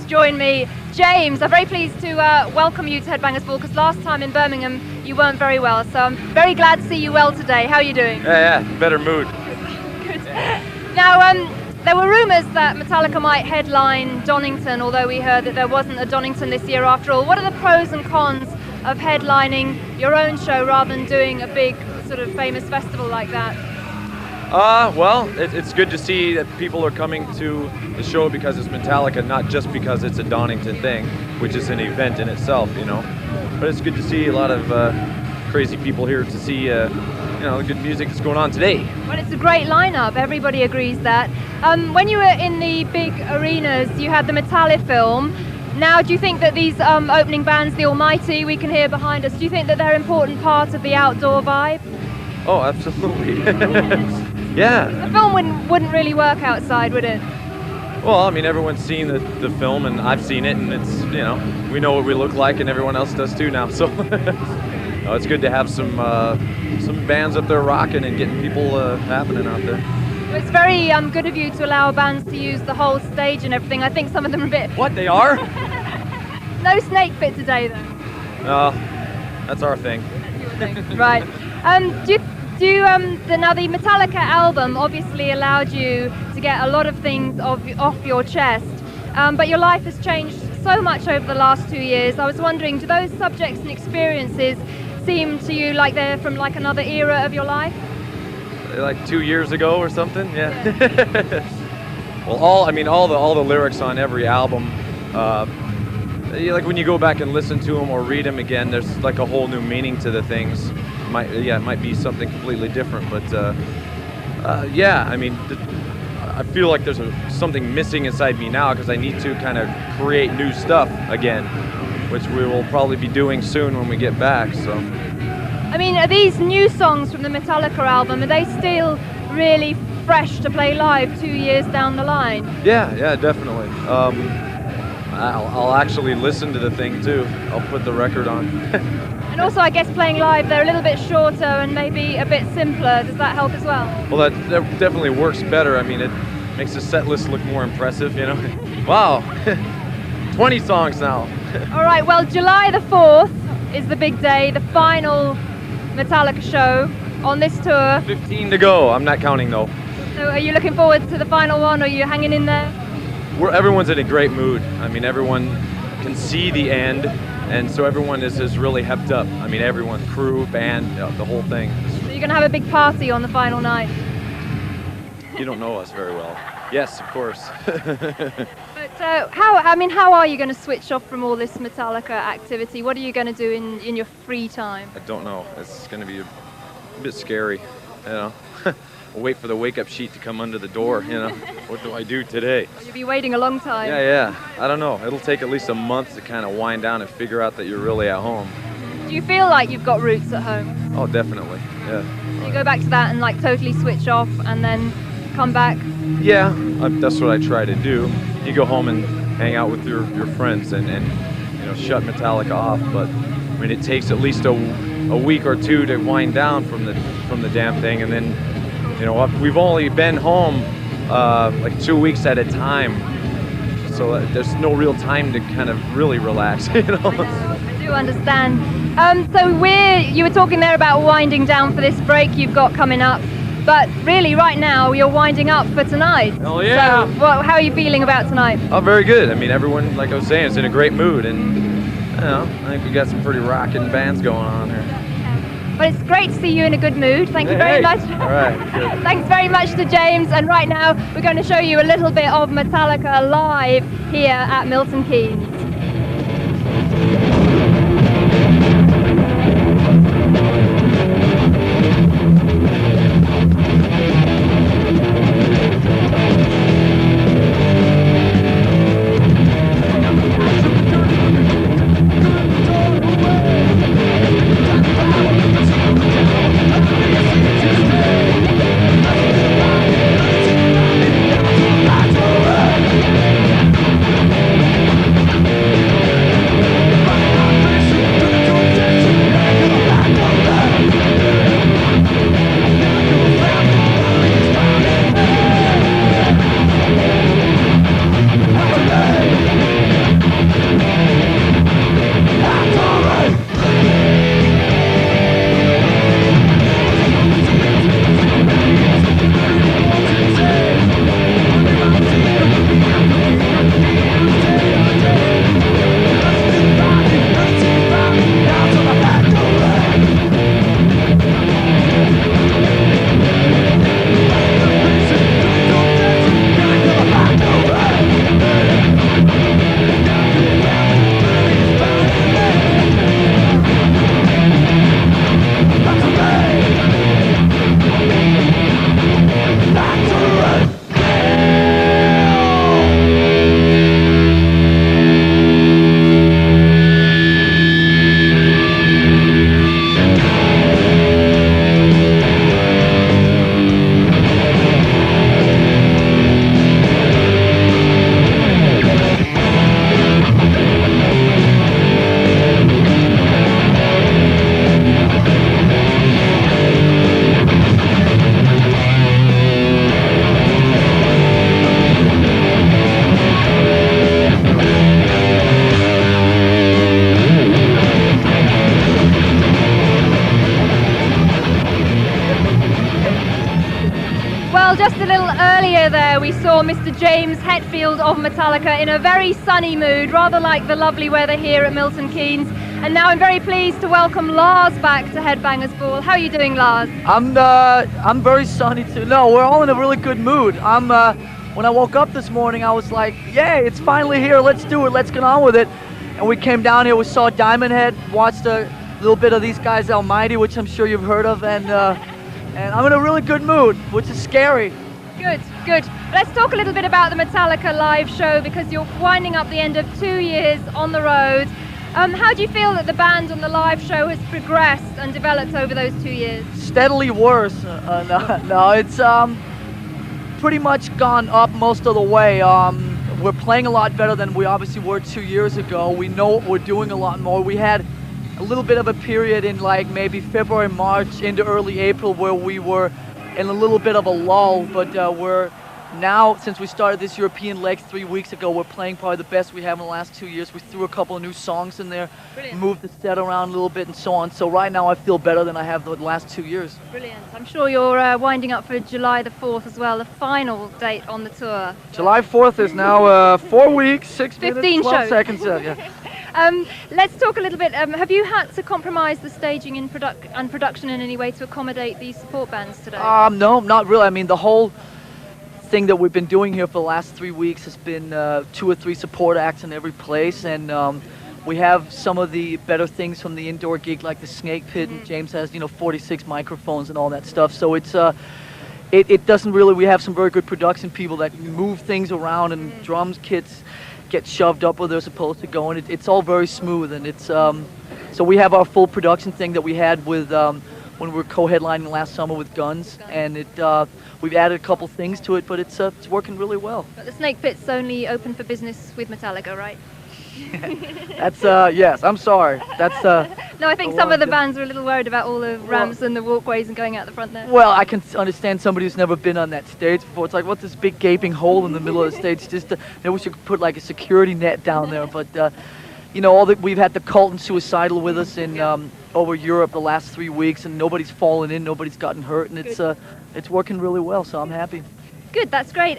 Join me, James. I'm very pleased to welcome you to Headbangers Ball, because last time in Birmingham you weren't very well, so I'm very glad to see you well today. How are you doing? Yeah, better mood. Good. Now, there were rumours that Metallica might headline Donington, although we heard that there wasn't a Donington this year after all. What are the pros and cons of headlining your own show rather than doing a big sort of famous festival like that? Well, it's good to see that people are coming to the show because it's Metallica, not just because it's a Donington thing, which is an event in itself, you know. But it's good to see a lot of crazy people here to see, the good music that's going on today. Well, it's a great lineup. Everybody agrees that. When you were in the big arenas, you had the Metallica film. Now, do you think that these opening bands, the Almighty, we can hear behind us, do you think that they're an important part of the outdoor vibe? Oh, absolutely. Yeah. The film wouldn't really work outside, would it? Well, I mean, everyone's seen the film, and I've seen it, and it's, we know what we look like, and everyone else does too now. So it's good to have some bands up there rocking and getting people happening out there. Well, it's very good of you to allow bands to use the whole stage and everything. I think some of them are a bit... What, they are? No snake fit today, though. No, that's our thing. That's your thing. Right. Now the Metallica album obviously allowed you to get a lot of things off your chest, but your life has changed so much over the last 2 years. I was wondering, do those subjects and experiences seem to you like they're from like another era of your life? Like 2 years ago or something, yeah. Well, all the lyrics on every album, like when you go back and listen to them or read them again, there's like a whole new meaning to the things. It might be something completely different, but I feel like there's something missing inside me now because I need to kind of create new stuff again, which we will probably be doing soon when we get back. So, I mean, are these new songs from the Metallica album, are they still really fresh to play live 2 years down the line? Yeah, definitely. I'll actually listen to the thing too. I'll put the record on. And also, I guess playing live, they're a little bit shorter and maybe a bit simpler. Does that help as well? Well, that definitely works better. I mean, it makes the set list look more impressive, you know? Wow, 20 songs now. All right, well, July the 4th is the big day, the final Metallica show on this tour. 15 to go. I'm not counting, though. So are you looking forward to the final one, or are you hanging in there? Everyone's in a great mood. I mean, everyone can see the end. And so everyone is really hepped up. I mean, everyone, crew, band, the whole thing. So you're going to have a big party on the final night? You don't know us very well. Yes, of course. But how are you going to switch off from all this Metallica activity? What are you going to do in your free time? I don't know. It's going to be a bit scary, you know. I'll wait for the wake-up sheet to come under the door, you know. What do I do today? You'll be waiting a long time. Yeah. I don't know. It'll take at least a month to kind of wind down and figure out that you're really at home. Do you feel like you've got roots at home? Oh, definitely, yeah. Do you go back to that and like totally switch off and then come back? Yeah, that's what I try to do. You go home and hang out with your friends and shut Metallica off, but I mean, it takes at least a week or two to wind down from the damn thing, and then we've only been home like 2 weeks at a time, so there's no real time to kind of really relax, you know. I do understand. So you were talking there about winding down for this break you've got coming up, but really right now you're winding up for tonight. Oh yeah. So how are you feeling about tonight? Oh, very good. I mean, everyone, like I was saying, is in a great mood, and I think we got some pretty rocking bands going on here. But it's great to see you in a good mood. Thank you very much. All right, good. Thanks very much to James. And right now, we're going to show you a little bit of Metallica live here at Milton Keynes. Mr. James Hetfield of Metallica in a very sunny mood, rather like the lovely weather here at Milton Keynes. And now I'm very pleased to welcome Lars back to Headbangers Ball. How are you doing, Lars? I'm very sunny too. No, we're all in a really good mood. When I woke up this morning, I was like, yay, it's finally here. Let's do it. Let's get on with it. And we came down here. We saw Diamond Head, watched a little bit of these guys, Almighty, which I'm sure you've heard of, and I'm in a really good mood, which is scary. Good, good. Let's talk a little bit about the Metallica live show, because you're winding up the end of 2 years on the road. How do you feel that the band on the live show has progressed and developed over those 2 years? Steadily worse. No, it's pretty much gone up most of the way. We're playing a lot better than we obviously were 2 years ago. We know what we're doing a lot more. We had a little bit of a period in like maybe February, March into early April where we were in a little bit of a lull, but we're now, since we started this European leg 3 weeks ago, we're playing probably the best we have in the last 2 years. We threw a couple of new songs in there, Brilliant. Moved the set around a little bit and so on. So right now I feel better than I have the last 2 years. Brilliant. I'm sure you're winding up for July the 4th as well, the final date on the tour. July 4th is now 4 weeks, 6 15 minutes, 12 shows. seconds. Yeah. Let's talk a little bit. Have you had to compromise the staging and production in any way to accommodate these support bands today? No, not really. I mean, the whole thing that we've been doing here for the last 3 weeks has been 2 or 3 support acts in every place, and we have some of the better things from the indoor gig, like the Snake Pit, and James has 46 microphones and all that stuff. So it's it doesn't really. We have some very good production people that move things around, and drums kits get shoved up where they're supposed to go, and it's all very smooth. And it's so we have our full production thing that we had with when we were co-headlining last summer with Guns, and we've added a couple things to it, but it's working really well. But the Snake Pit's only open for business with Metallica, right? That's yes. I'm sorry. That's No, I think some of the bands are a little worried about all the ramps and the walkways and going out the front there. Well, I can understand somebody who's never been on that stage before. It's like, what's this big gaping hole in the middle of the stage? Just maybe we should put like a security net down there. But we've had the Cult and Suicidal with us in over Europe the last 3 weeks, and nobody's fallen in, nobody's gotten hurt, and it's working really well. So I'm happy. Good, that's great.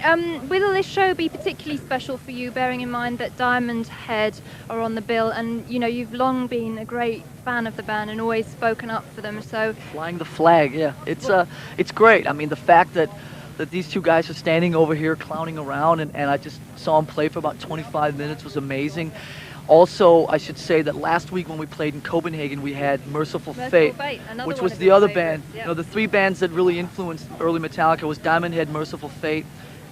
Will this show be particularly special for you, bearing in mind that Diamond Head are on the bill, and you've long been a great fan of the band and always spoken up for them? So flying the flag, yeah, it's great. I mean, the fact that these two guys are standing over here clowning around, and I just saw them play for about 25 minutes was amazing. Also, I should say that last week when we played in Copenhagen, we had Merciful Fate, which was the other band. Yeah. The 3 bands that really influenced early Metallica was Diamond Head, Merciful Fate,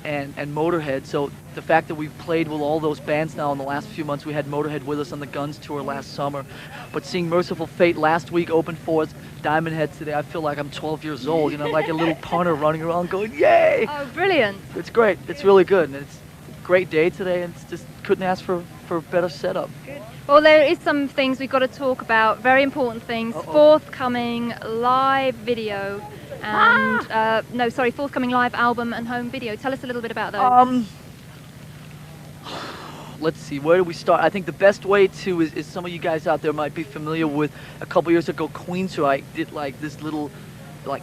and Motorhead. So the fact that we've played with all those bands now in the last few months, we had Motorhead with us on the Guns tour last summer. But seeing Merciful Fate last week open for us, Diamond Head today, I feel like I'm 12 years old, like a little punter running around going, yay! Oh, brilliant. It's great. It's really good. And it's a great day today, and it's just couldn't ask for a better setup. Good. Well, there is some things we've got to talk about, very important things. Forthcoming live video and forthcoming live album and home video. Tell us a little bit about those. Let's see, where do we start? I think the best way to is some of you guys out there might be familiar with, a couple years ago Queensryche did like this little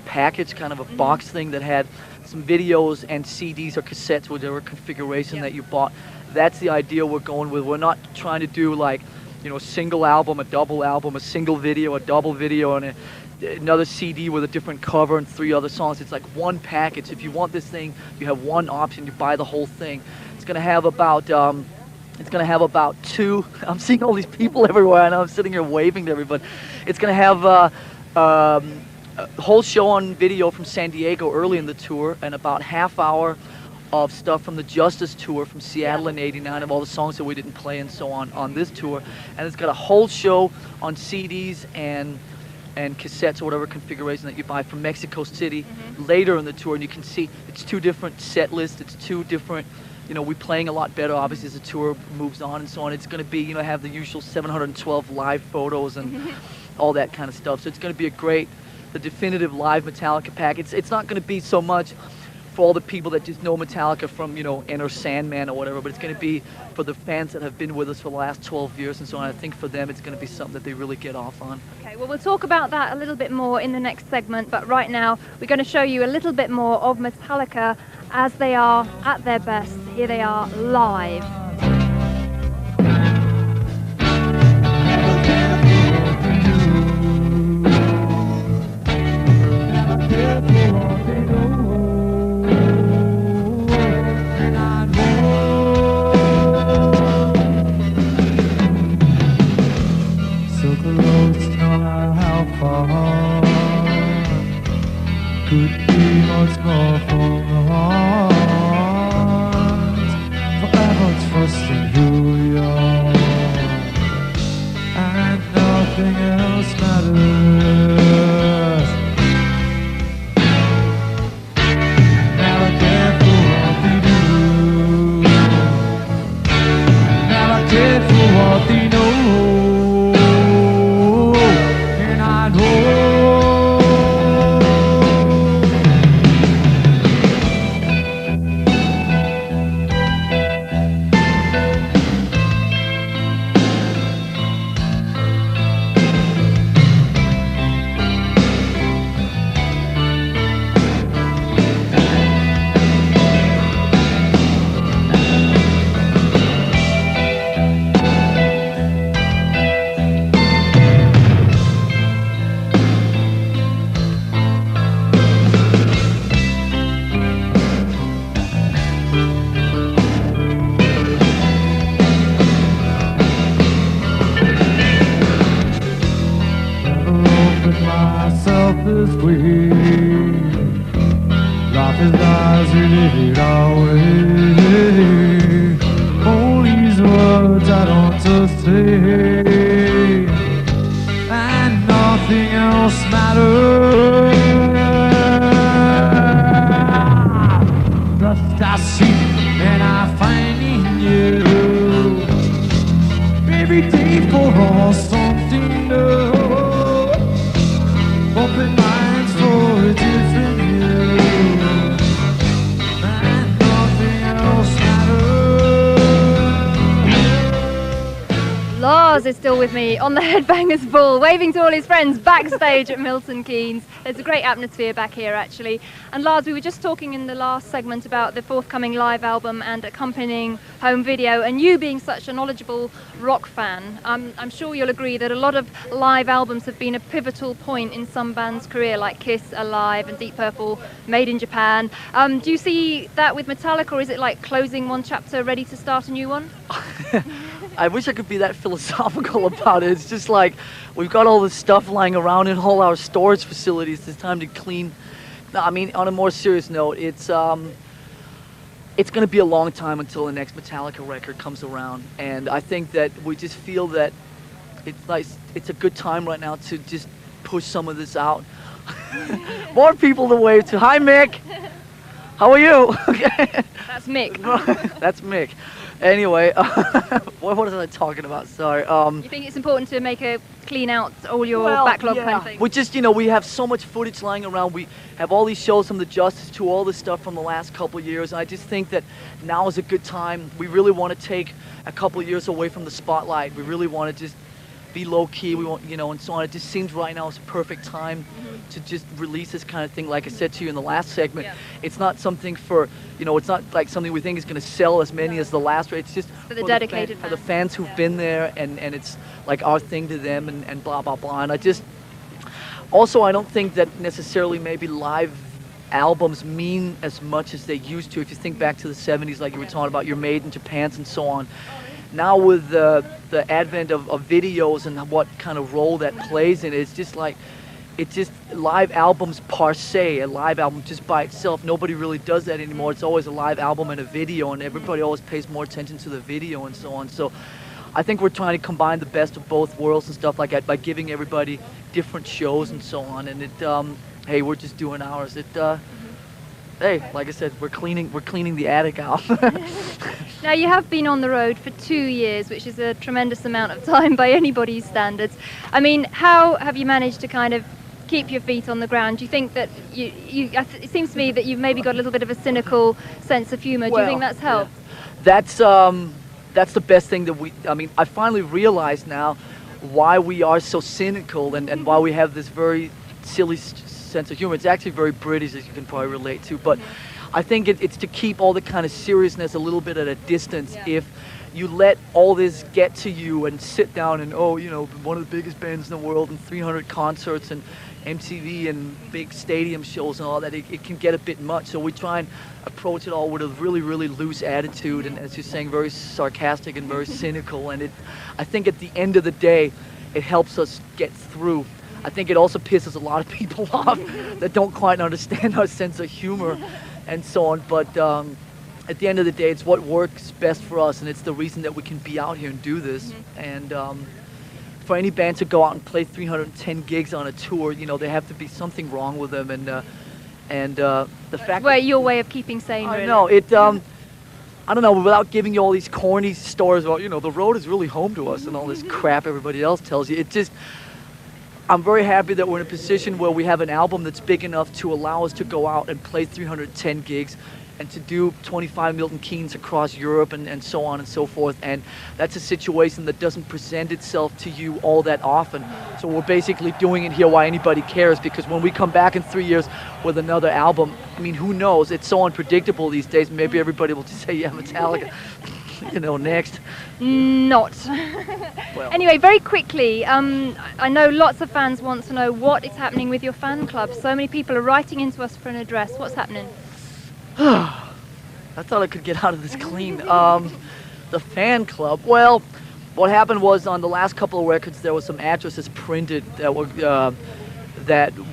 package, kind of a box thing that had some videos and CDs or cassettes, whatever configuration that you bought. That's the idea we're going with. We're not trying to do like, a single album, a double album, a single video, a double video, and another CD with a different cover and 3 other songs. It's like one package. If you want this thing, you have one option. You buy the whole thing. It's gonna have about two. I'm seeing all these people everywhere, and I'm sitting here waving to everybody. It's gonna have a whole show on video from San Diego early in the tour, and about half hour of stuff from the Justice tour from Seattle in '89, of all the songs that we didn't play and so on this tour. And it's got a whole show on CDs and cassettes or whatever configuration that you buy from Mexico City later in the tour, and you can see it's 2 different set lists. It's 2 different, we're playing a lot better obviously as the tour moves on and so on. It's going to be, have the usual 712 live photos and all that kind of stuff. So it's going to be the definitive live Metallica pack. It's not going to be so much for all the people that just know Metallica from, Enter Sandman or whatever, but it's going to be for the fans that have been with us for the last 12 years and so on. I think for them it's going to be something that they really get off on. Okay, well, we'll talk about that a little bit more in the next segment, but right now we're going to show you a little bit more of Metallica as they are at their best. Here they are live. Could be much more from the heart, forever trusting who we are, and nothing else matters. Never care for what they do, never care for what they know, and I know. Myself this way, life is as we live it our way. All these words I don't just say, and nothing else matters. Just I see and I find in you every day for all something new. Open minds for a different view, and nothing else matters. Lars is still with me on the Headbangers Ball, waving to all his friends backstage at Milton Keynes. There's a great atmosphere back here, actually. And Lars, we were just talking in the last segment about the forthcoming live album and accompanying home video, and you being such a knowledgeable rock fan, I'm sure you'll agree that a lot of live albums have been a pivotal point in some bands' career, like Kiss, Alive, and Deep Purple, Made in Japan. Do you see that with Metallica, or is it like closing one chapter, ready to start a new one? I wish I could be that philosophical about it. It's just like we've got all this stuff lying around in all our storage facilities. It's time to clean. No, I mean, on a more serious note, it's going to be a long time until the next Metallica record comes around, and I think that we just feel that it's a good time right now to just push some of this out. More people to wave to. Hi, Mick. How are you? That's Mick. That's Mick. Anyway, what was I talking about? Sorry. You think it's important to make a clean out all your backlog kind of thing? We just, we have so much footage lying around. We have all these shows from the Justice to all this stuff from the last couple of years. And I just think that now is a good time. We really want to take a couple of years away from the spotlight. We really want to just be low key. We want, and so on. It just seems right now is a perfect time to just release this kind of thing. Like I said to you in the last segment, it's not something for, it's not like something we think is going to sell as many as the last. It's just for the dedicated fans. For the fans who've been there, and it's like our thing to them, and blah, blah, blah. And I just, also, I don't think that necessarily maybe live albums mean as much as they used to. If you think back to the 70s, like you were talking about, your Made in Japans and so on. Now with the advent of videos and what kind of role that plays in it, it's just like, it's just live albums per se, a live album just by itself. Nobody really does that anymore. It's always a live album and a video, and everybody always pays more attention to the video and so on. So I think we're trying to combine the best of both worlds and stuff like that by giving everybody different shows and so on. And it, hey, we're just doing ours. Hey, like I said, we're cleaning the attic out. Now, you have been on the road for 2 years, which is a tremendous amount of time by anybody's standards. I mean, how have you managed to kind of keep your feet on the ground? Do you think that it seems to me that you've maybe got a little bit of a cynical sense of humor. Do you think that's helped? Yeah. That's the best thing that I finally realize now why we are so cynical and why we have this very silly sense of humor. It's actually very British, as you can probably relate to, but I think it's to keep all the kind of seriousness a little bit at a distance. If you let all this get to you and sit down and, oh, you know, one of the biggest bands in the world and 300 concerts and MTV and big stadium shows and all that, it can get a bit much. So we try and approach it all with a really, really loose attitude, and as you're saying, very sarcastic and very cynical. And I think at the end of the day, it helps us get through. I think it also pisses a lot of people off that don't quite understand our sense of humor and so on. But at the end of the day, it's what works best for us, and it's the reason that we can be out here and do this. And for any band to go out and play 310 gigs on a tour, you know, there have to be something wrong with them. And the fact Well, your way of keeping sane, I really. know it. I don't know. Without giving you all these corny stories about, you know, the road is really home to us and all this crap everybody else tells you. It just, I'm very happy that we're in a position where we have an album that's big enough to allow us to go out and play 310 gigs and to do 25 Milton Keynes across Europe and so on and so forth. And that's a situation that doesn't present itself to you all that often. So we're basically doing it here while anybody cares, because when we come back in 3 years with another album, I mean, who knows? It's so unpredictable these days. Maybe everybody will just say, yeah, Metallica, you know, next. Not. Well. Anyway, very quickly, I know lots of fans want to know what is happening with your fan club. So many people are writing into us for an address. What's happening? I thought I could get out of this clean. The fan club. Well, what happened was on the last couple of records there were some addresses printed that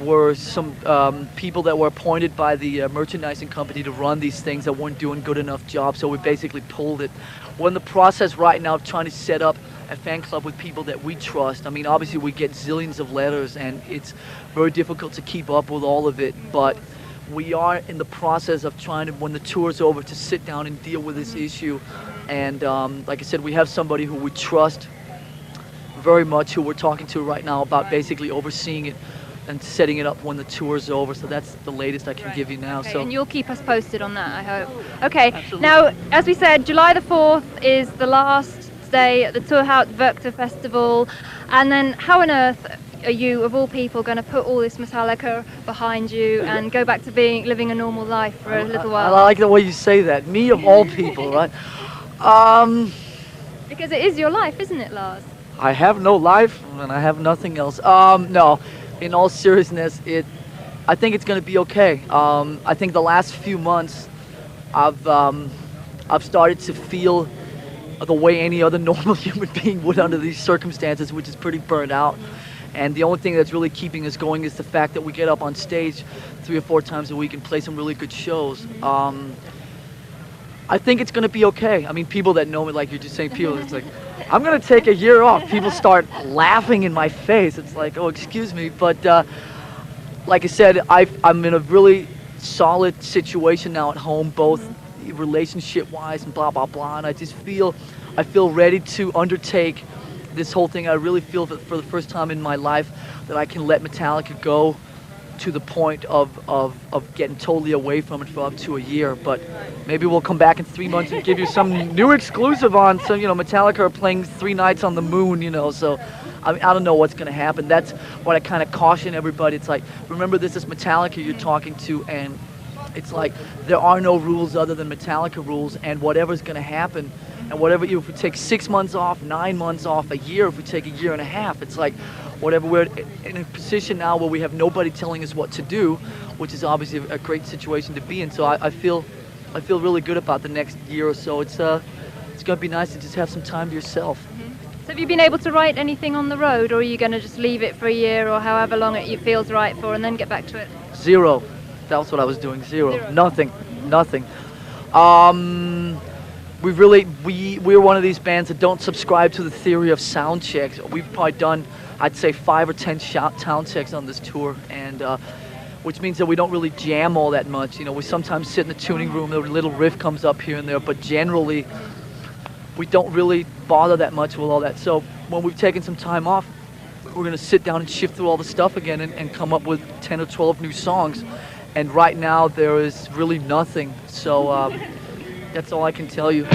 were some people that were appointed by the merchandising company to run these things that weren't doing good enough job. So we basically pulled it. We're in the process right now of trying to set up a fan club with people that we trust. I mean, obviously we get zillions of letters and it's very difficult to keep up with all of it, but we are in the process of trying to, when the tour's over, to sit down and deal with this issue. And like I said, we have somebody who we trust very much, who we're talking to right now about basically overseeing it and setting it up when the tour's over. So that's the latest I can give you now. Okay, so, and you'll keep us posted on that, I hope. Okay, Absolutely. now, as we said, July the 4th is the last day at the Torhout Werchter Festival. And then how on earth are you, of all people, going to put all this Metallica behind you and go back to living a normal life for a little while? I like the way you say that. Me of all people, right? Because it is your life, isn't it, Lars? I have no life and I have nothing else. No, in all seriousness, I think it's going to be okay. I think the last few months, I've started to feel the way any other normal human being would under these circumstances, which is pretty burnt out. And the only thing that's really keeping us going is the fact that we get up on stage 3 or 4 times a week and play some really good shows. I think it's going to be okay. I mean, people that know me, like you're just saying, people, it's like, I'm going to take a year off. People start laughing in my face. It's like, oh, excuse me. But like I said, I'm in a really solid situation now at home, both relationship-wise and blah, blah, blah. And I just feel ready to undertake this whole thing. I really feel that for the first time in my life that I can let Metallica go to the point of getting totally away from it for up to a year. But maybe we'll come back in 3 months and give you some new exclusive on some, you know, Metallica are playing 3 nights on the moon, you know, so I mean, I don't know what's going to happen. That's what I kind of caution everybody. It's like, remember, this is Metallica you're talking to, and it's like there are no rules other than Metallica rules, and whatever's going to happen, and whatever, if we take 6 months off, 9 months off, a year, if we take a year and a half, it's like whatever. We're in a position now where we have nobody telling us what to do, which is obviously a great situation to be in. So I feel really good about the next year or so. It's going to be nice to just have some time to yourself. So have you been able to write anything on the road, or are you going to just leave it for a year or however long it feels right for and then get back to it? Zero. That's what I was doing. Zero. Nothing. We're one of these bands that don't subscribe to the theory of sound checks. We've probably done, I'd say, 5 or 10 sound checks on this tour, and which means that we don't really jam all that much. You know, we sometimes sit in the tuning room, a little riff comes up here and there, but generally we don't really bother that much with all that. So when we've taken some time off, we're going to sit down and shift through all the stuff again and come up with 10 or 12 new songs. And right now there is really nothing. So that's all I can tell you.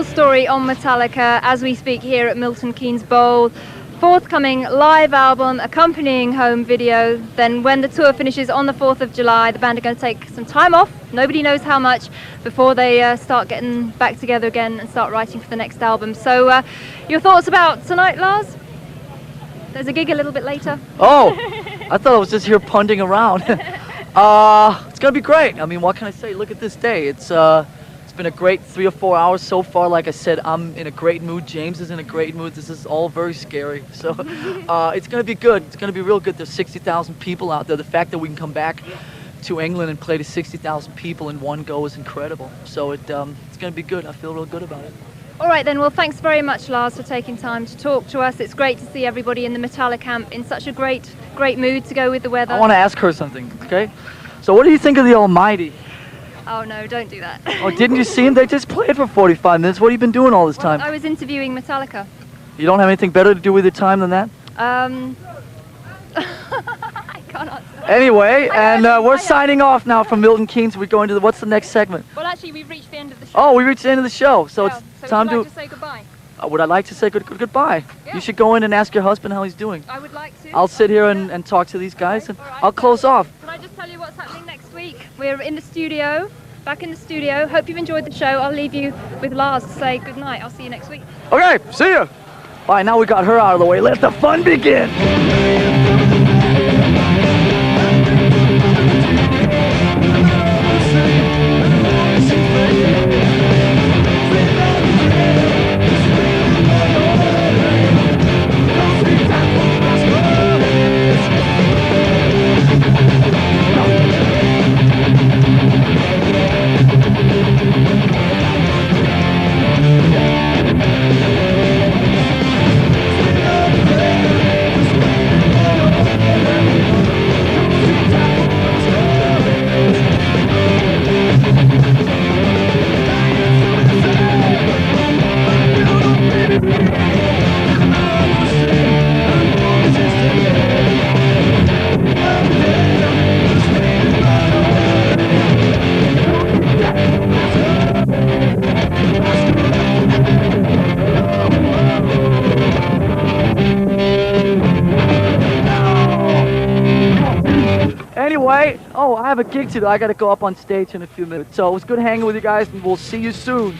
story on Metallica as we speak here at Milton Keynes Bowl. Forthcoming live album, accompanying home video. Then when the tour finishes on the 4th of July, the band are going to take some time off, nobody knows how much, before they start getting back together again and start writing for the next album. So your thoughts about tonight, Lars? There's a gig a little bit later. Oh, I thought I was just here punting around. It's gonna be great. I mean, what can I say? Look at this day. It's been a great 3 or 4 hours so far. Like I said, I'm in a great mood. James is in a great mood. This is all very scary. So it's gonna be good. It's gonna be real good. There's 60,000 people out there. The fact that we can come back to England and play to 60,000 people in one go is incredible. So it's gonna be good. I feel real good about it. All right then, well thanks very much, Lars, for taking time to talk to us. It's great to see everybody in the Metallica camp in such a great mood to go with the weather. I want to ask her something, okay? So what do you think of the Almighty? Oh no, don't do that. Oh, didn't you see him? They just played for 45 minutes. What have you been doing all this time? I was interviewing Metallica. You don't have anything better to do with your time than that? I can't answer that. Anyway, we're signing off now from Milton Keynes. We're going to what's the next segment? Well, actually, we've reached the end of the show. Oh, we reached the end of the show, so Yeah, it's time would you to. like to say goodbye? Would I like to say goodbye? Yeah. You should go in and ask your husband how he's doing. I would like to. I'll sit here and talk to these guys, and All right. I'll close off. Can I just tell you what's happening next week? We're in the studio, back in the studio. Hope you've enjoyed the show. I'll leave you with Lars to say good night. I'll see you next week. Okay, see you. All right, now we got her out of the way. Let the fun begin. Anyway, I have a gig to do. I got to go up on stage in a few minutes. So it was good hanging with you guys, and we'll see you soon.